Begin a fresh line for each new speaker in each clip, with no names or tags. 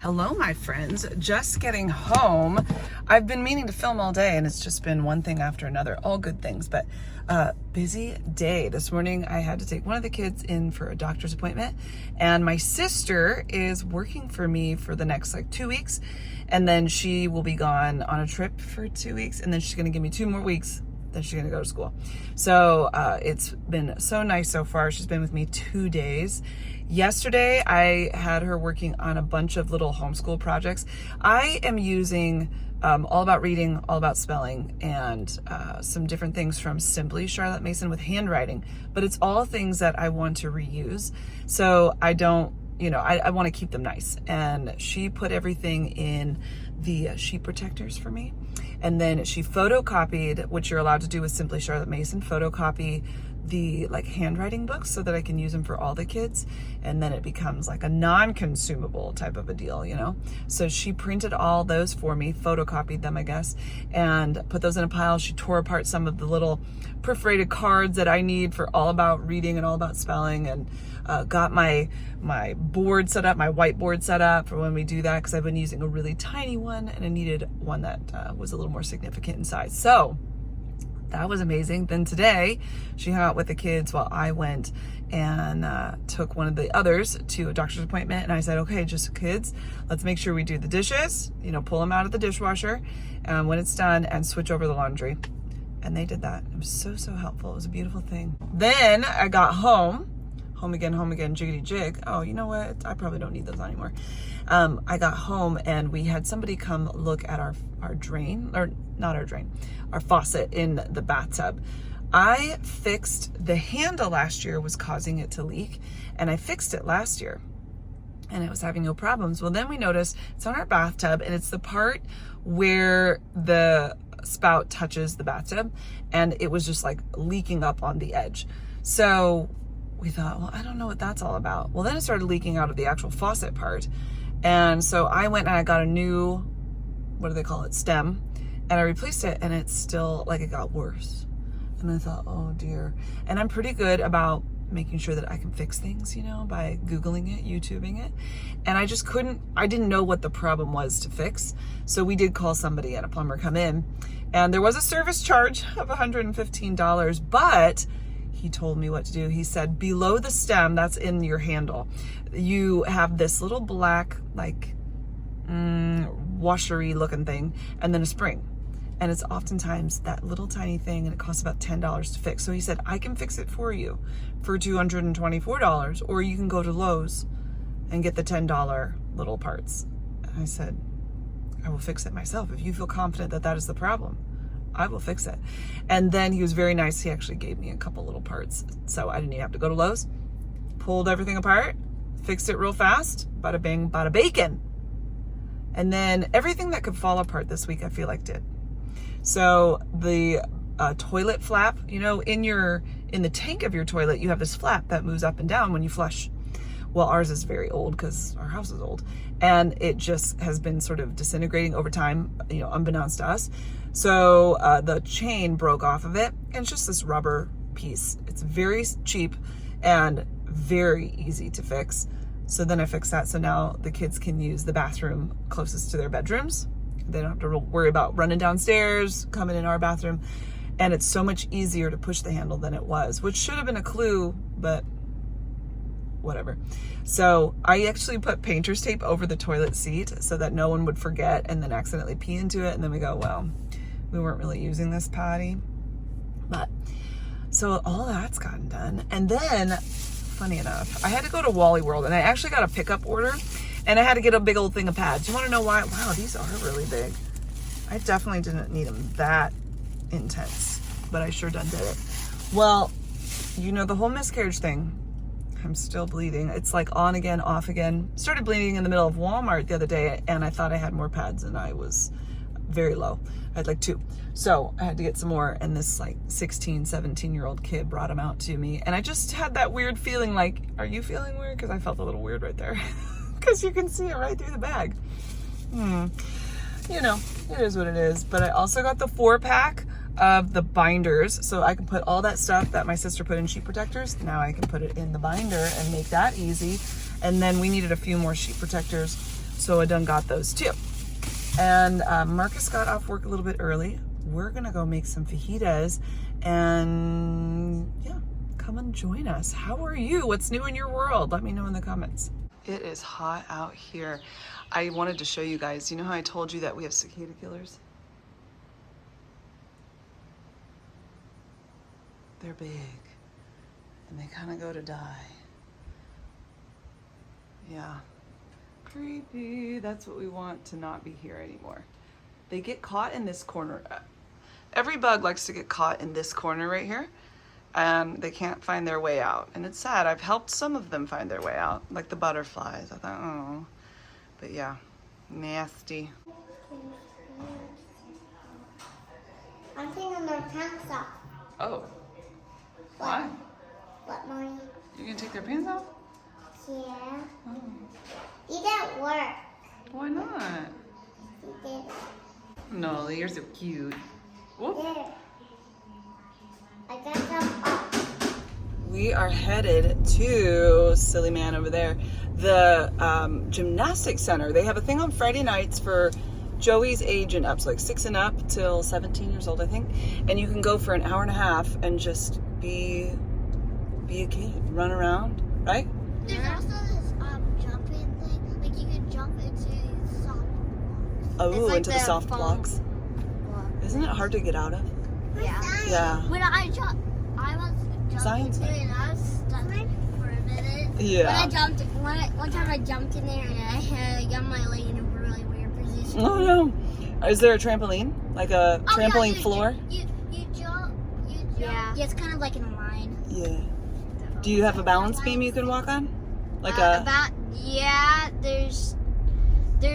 Hello, my friends. Just getting home. I've been meaning to film all day and it's just been one thing after another, all good things, but busy day. This morning I had to take one of the kids in for a doctor's appointment, and my sister is working for me for the next 2 weeks, and then she will be gone on a trip for 2 weeks, and then she's going to give me 2 more weeks. Then she's gonna go to school. So it's been so nice so far. She's been with me 2 days. Yesterday, I had her working on a bunch of little homeschool projects. I am using All About Reading, All About Spelling, and some different things from Simply Charlotte Mason with handwriting, but it's all things that I want to reuse. So I don't, I want to keep them nice. And she put everything in the sheet protectors for me. And then she photocopied, which you're allowed to do with Simply Charlotte Mason, photocopy the handwriting books so that I can use them for all the kids. And then it becomes like a non-consumable type of a deal, So she printed all those for me, photocopied them, I guess, and put those in a pile. She tore apart some of the little perforated cards that I need for All About Reading and All About Spelling, and got my board set up, my whiteboard set up for when we do that, because I've been using a really tiny one and I needed one that was a little more significant in size. So that was amazing. Then today she hung out with the kids while I went and took one of the others to a doctor's appointment. And I said, okay, just kids, let's make sure we do the dishes, pull them out of the dishwasher when it's done, and switch over the laundry. And they did that. It was so helpful. It was a beautiful thing. Then I got home again, jiggity jig. Oh, you know what? I probably don't need those anymore. I got home and we had somebody come look at our drain, or not our drain, our faucet in the bathtub. I fixed the handle last year, was causing it to leak, and I fixed it last year and it was having no problems. Well, then we noticed it's on our bathtub, and it's the part where the spout touches the bathtub, and it was just leaking up on the edge. So we thought, well, I don't know what that's all about. Well, then it started leaking out of the actual faucet part. And so I went and I got a new, what do they call it, stem, and I replaced it, and it's still, it got worse. And I thought, oh dear. And I'm pretty good about making sure that I can fix things, by Googling it, YouTubing it. And I just I didn't know what the problem was to fix. So we did call somebody and a plumber come in, and there was a service charge of $115, but he told me what to do. He said, below the stem that's in your handle, you have this little black, washery looking thing, and then a spring. And it's oftentimes that little tiny thing, and it costs about $10 to fix. So he said, I can fix it for you for $224, or you can go to Lowe's and get the $10 little parts. And I said, I will fix it myself. If you feel confident that that is the problem, I will fix it. And then he was very nice. He actually gave me a couple little parts, so I didn't even have to go to Lowe's. Pulled everything apart, fixed it real fast, bada bing, bada bacon. And then everything that could fall apart this week, I feel like did. So the toilet flap, in the tank of your toilet, you have this flap that moves up and down when you flush. Well, ours is very old because our house is old, and it just has been sort of disintegrating over time, unbeknownst to us. So the chain broke off of it, and it's just this rubber piece. It's very cheap and very easy to fix. So then I fixed that. So now the kids can use the bathroom closest to their bedrooms. They don't have to worry about running downstairs, coming in our bathroom. And it's so much easier to push the handle than it was, which should have been a clue, but whatever. So I actually put painter's tape over the toilet seat so that no one would forget and then accidentally pee into it. And then we go, well, we weren't really using this potty. But so all that's gotten done. And then, funny enough, I had to go to Wally World, and I actually got a pickup order, and I had to get a big old thing of pads. You want to know why? Wow, these are really big. I definitely didn't need them that intense, but I sure done did it. Well, the whole miscarriage thing, I'm still bleeding. It's on again, off again. Started bleeding in the middle of Walmart the other day, and I thought I had more pads, and I was very low. I had 2. So I had to get some more, and this 16, 17-year-old kid brought them out to me. And I just had that weird feeling are you feeling weird? Because I felt a little weird right there. Because you can see it right through the bag. It is what it is. But I also got the 4-pack of the binders, so I can put all that stuff that my sister put in sheet protectors. Now I can put it in the binder and make that easy. And then we needed a few more sheet protectors So I done got those too. And Marcus got off work a little bit early. We're gonna go make some fajitas and yeah, come and join us. How are you? What's new in your world? Let me know in the comments. It is hot out here. I wanted to show you guys, you know how I told you that we have cicada killers? They're big and they kind of go to die. Yeah, creepy. That's what we want to not be here anymore. They get caught in this corner. Every bug likes to get caught in this corner right here, and they can't find their way out. And it's sad. I've helped some of them find their way out, like the butterflies. I thought, oh, but yeah, nasty.
I'm taking my pants off.
Oh, why?
What, Mommy?
You're gonna take their pants off?
Yeah.
Oh.
It didn't work.
Why not?
It did.
No, you're so cute. Whoop.
There. I got them up.
We are headed to, silly man over there, the gymnastics center. They have a thing on Friday nights for Joey's age and up, so like 6 and up till 17 years old, I think. And you can go for an hour and a half and just be a kid, run around, right?
There's also this jumping thing. Like you can jump into these soft blocks.
Oh,
Like
into the soft
foam
blocks. Isn't it hard to get out of?
Yeah.
Yeah.
When I was jumping
Science.
into it and I was stuck for a minute.
Yeah.
One time I jumped in there and I got my leg in a really weird position.
Oh no. Is there a trampoline? Like a trampoline floor?
You jump. Yeah. It's kind of like in a line.
Yeah. Do you have a balance beam you can walk on? Like
there's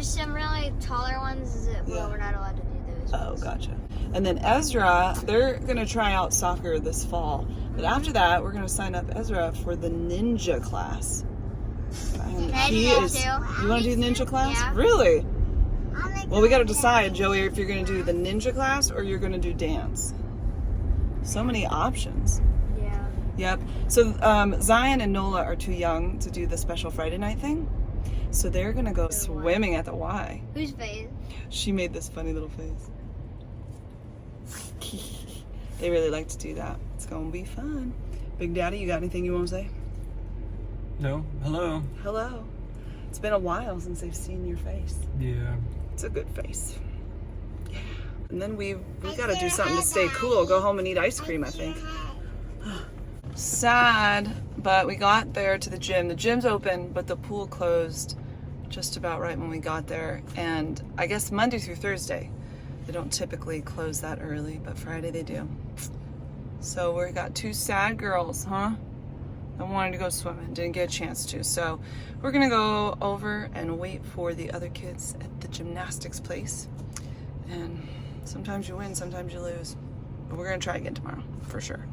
some really taller ones that we're not allowed to do those.
Oh, gotcha. And then Ezra, they're gonna try out soccer this fall. But after that, we're gonna sign up Ezra for the ninja class. And you wanna do the ninja class?
Yeah.
Really? Well, we gotta decide, Joey, if you're gonna do the ninja class or you're gonna do dance. So many options.
Yeah.
Yep. So Zion and Nola are too young to do the special Friday night thing. So they're gonna go swimming at the Y.
Whose face?
She made this funny little face. They really like to do that. It's gonna be fun. Big Daddy, you got anything you want to say?
No. Hello.
Hello. It's been a while since they've seen your face.
Yeah.
It's a good face. Yeah. And then we gotta do something to stay cool. Go home and eat ice cream, I think. Sad, but we got there to the gym. The gym's open, but the pool closed just about right when we got there. And I guess Monday through Thursday. They don't typically close that early, but Friday they do. So we got two sad girls, huh? I wanted to go swimming, didn't get a chance to. So we're gonna go over and wait for the other kids at the gymnastics place. And sometimes you win, sometimes you lose. But we're gonna try again tomorrow, for sure.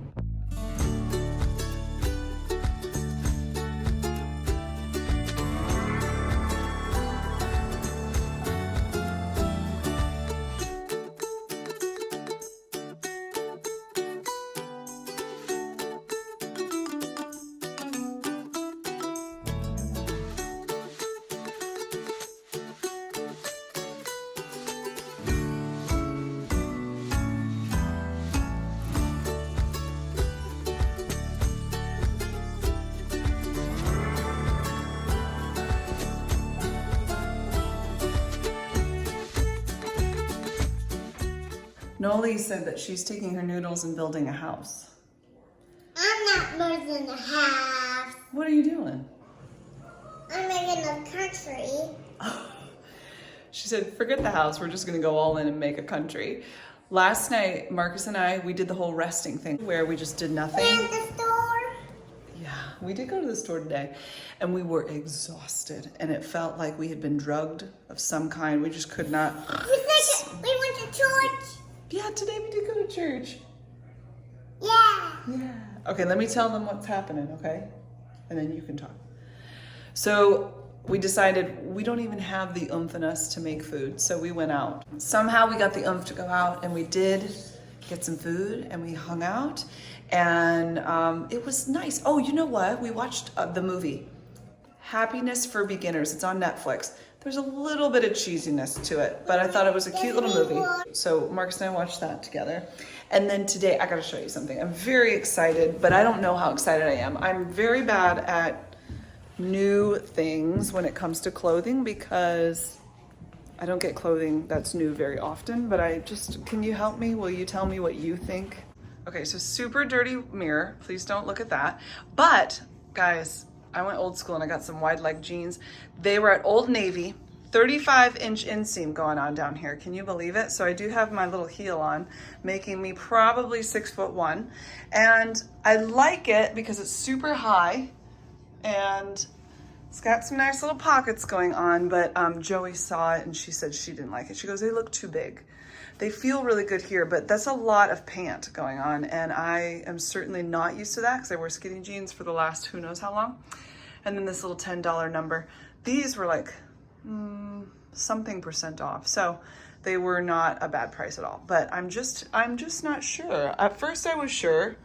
Noli said that she's taking her noodles and building a house.
I'm not building a house.
What are you doing?
I'm making a country.
She said, forget the house, we're just gonna go all in and make a country. Last night, Marcus and I, we did the whole resting thing where we just did nothing.
And the store.
Yeah, we did go to the store today and we were exhausted and it felt like we had been drugged of some kind. We just could not.
We went to church.
Yeah, today we did go to church.
Yeah.
Yeah. Okay, let me tell them what's happening, okay? And then you can talk. So we decided we don't even have the oomph in us to make food, so we went out. Somehow we got the oomph to go out and we did get some food and we hung out and it was nice. Oh, you know what? We watched the movie Happiness for Beginners. It's on Netflix. There's a little bit of cheesiness to it, but I thought it was a cute little movie. So Marcus and I watched that together. And then today, I gotta show you something. I'm very excited, but I don't know how excited I am. I'm very bad at new things when it comes to clothing because I don't get clothing that's new very often, but can you help me? Will you tell me what you think? Okay, so super dirty mirror. Please don't look at that. But guys, I went old school and I got some wide leg jeans. They were at Old Navy, 35-inch inseam going on down here. Can you believe it? So I do have my little heel on, making me probably 6'1". And I like it because it's super high and it's got some nice little pockets going on, but Joey saw it and she said she didn't like it. She goes, they look too big. They feel really good here, but that's a lot of pant going on, and I am certainly not used to that because I wear skinny jeans for the last who knows how long. And then this little $10 number. These were like something % off, so they were not a bad price at all. But I'm just not sure. At first I was sure,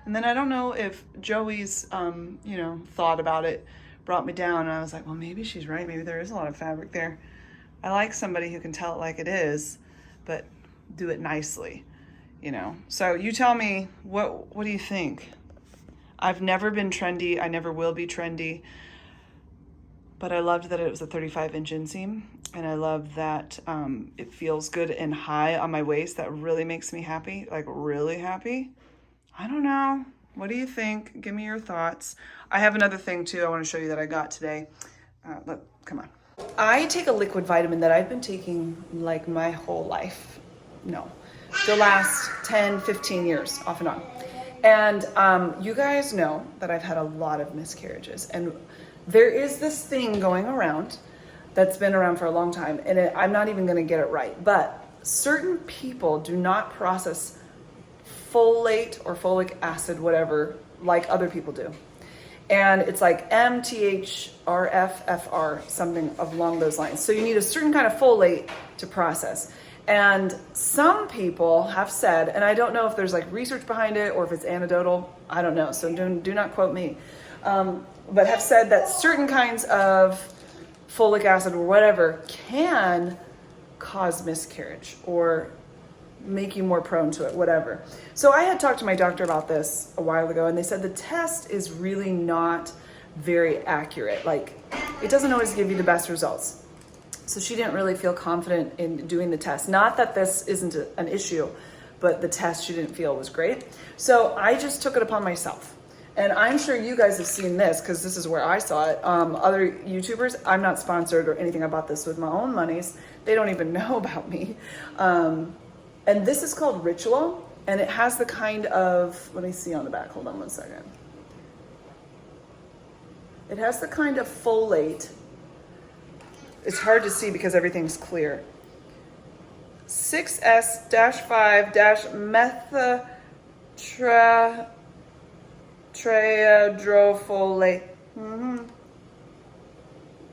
and then I don't know if Joey's thought about it brought me down, and I was like, well, maybe she's right. Maybe there is a lot of fabric there. I like somebody who can tell it like it is, but do it nicely, So you tell me, what do you think? I've never been trendy. I never will be trendy. But I loved that it was a 35-inch inseam. And I love that it feels good and high on my waist. That really makes me happy, like really happy. I don't know. What do you think? Give me your thoughts. I have another thing too I want to show you that I got today. Look, come on. I take a liquid vitamin that I've been taking like my whole life. No, the last 10, 15 years, off and on. And you guys know that I've had a lot of miscarriages. And there is this thing going around that's been around for a long time. And I'm not even going to get it right. But certain people do not process folate or folic acid, whatever, like other people do. And it's like MTHFR, something along those lines. So you need a certain kind of folate to process. And some people have said, and I don't know if there's like research behind it or if it's anecdotal, I don't know, so do not quote me, but have said that certain kinds of folic acid or whatever can cause miscarriage or make you more prone to it, whatever. So I had talked to my doctor about this a while ago, and they said the test is really not very accurate. Like, it doesn't always give you the best results. So she didn't really feel confident in doing the test. Not that this isn't an issue, but the test she didn't feel was great. So I just took it upon myself. And I'm sure you guys have seen this because this is where I saw it. Other YouTubers, I'm not sponsored or anything. I bought this with my own monies. They don't even know about me. And this is called Ritual. And it has the kind of, let me see on the back. Hold on one second. It has the kind of folate. It's hard to see because everything's clear. 6S-5-methotrexaterofolate.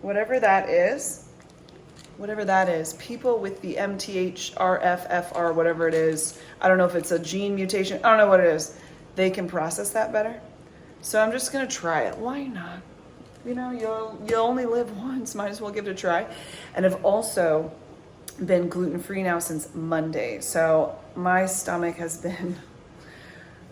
Whatever that is. People with the MTHFR, whatever it is, I don't know if it's a gene mutation, I don't know what it is, they can process that better. So I'm just gonna try it. Why not? You'll only live once, might as well give it a try. And I've also been gluten-free now since Monday. So my stomach has been,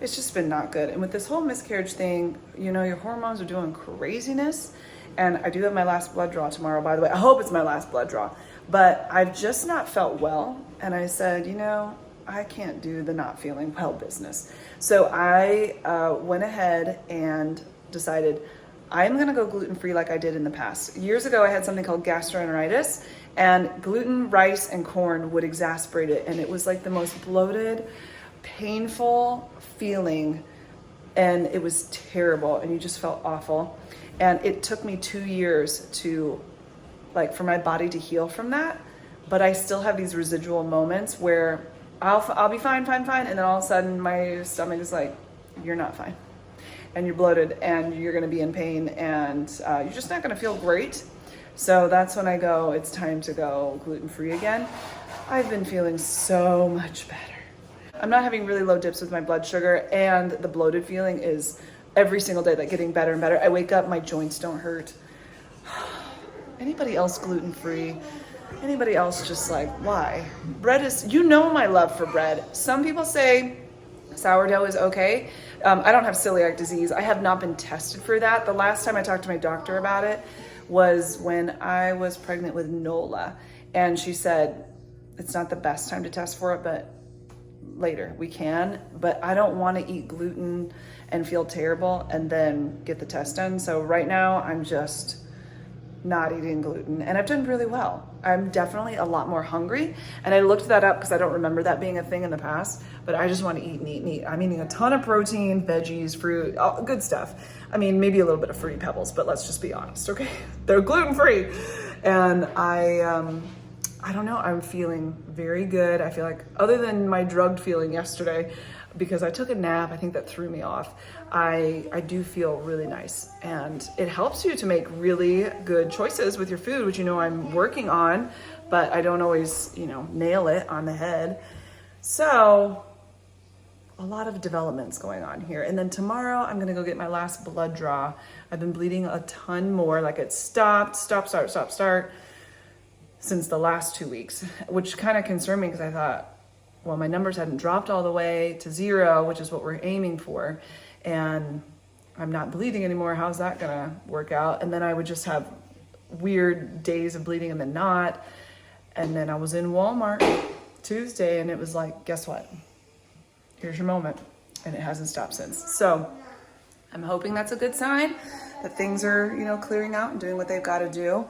it's just been not good. And with this whole miscarriage thing, your hormones are doing craziness. And I do have my last blood draw tomorrow, by the way. I hope it's my last blood draw. But I've just not felt well. And I said, I can't do the not feeling well business. So I went ahead and decided I'm gonna go gluten-free like I did in the past. Years ago, I had something called gastroenteritis, and gluten, rice, and corn would exacerbate it. And it was like the most bloated, painful feeling. And it was terrible, and you just felt awful. And it took me 2 years for my body to heal from that. But I still have these residual moments where I'll be fine. And then all of a sudden my stomach is like, you're not fine. And you're bloated and you're gonna be in pain and you're just not gonna feel great. So that's when I go, it's time to go gluten-free again. I've been feeling so much better. I'm not having really low dips with my blood sugar, and the bloated feeling is every single day, like getting better and better. I wake up, my joints don't hurt. Anybody else gluten-free? Anybody else just like, why? Bread is, you know my love for bread. Some people say sourdough is okay. I don't have celiac disease. I have not been tested for that. The last time I talked to my doctor about it was when I was pregnant with Nola. And she said, it's not the best time to test for it, but later we can. But I don't want to eat gluten and feel terrible and then get the test done. So right now I'm just not eating gluten, and I've done really well. I'm definitely a lot more hungry, and I looked that up because I don't remember that being a thing in the past, but I just want to eat and eat and eat. I'm eating a ton of protein, veggies, fruit, all good stuff. I mean, maybe a little bit of Fruity Pebbles, but let's just be honest, okay? They're gluten-free. And I don't know, I'm feeling very good. I feel like, other than my drugged feeling yesterday, because I took a nap, I think that threw me off. I do feel really nice, and it helps you to make really good choices with your food, which I'm working on, but I don't always, nail it on the head. So a lot of developments going on here. And then tomorrow I'm gonna go get my last blood draw. I've been bleeding a ton more, like it stopped, start since the last 2 weeks, which kind of concerned me because I thought, well, my numbers hadn't dropped all the way to 0, which is what we're aiming for. And I'm not bleeding anymore. How's that gonna work out? And then I would just have weird days of bleeding and then not. And then I was in Walmart Tuesday and it was like, guess what? Here's your moment. And it hasn't stopped since. So I'm hoping that's a good sign that things are, clearing out and doing what they've got to do.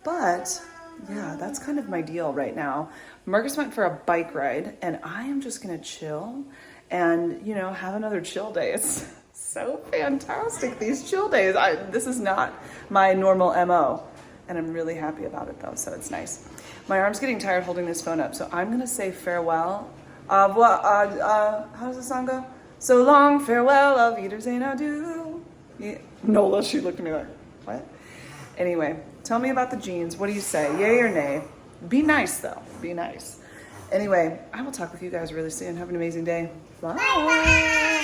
But yeah, that's kind of my deal right now. Marcus went for a bike ride and I am just gonna chill and, have another chill day. It's so fantastic, these chill days. This is not my normal MO, and I'm really happy about it though, so it's nice. My arm's getting tired holding this phone up, so I'm gonna say farewell. How does the song go? So long, farewell, auf Wiedersehen, adieu. Yeah. Nola, she looked at me like, what? Anyway, tell me about the jeans. What do you say, yay or nay? Be nice though, be nice. Anyway, I will talk with you guys really soon. Have an amazing day. Bye.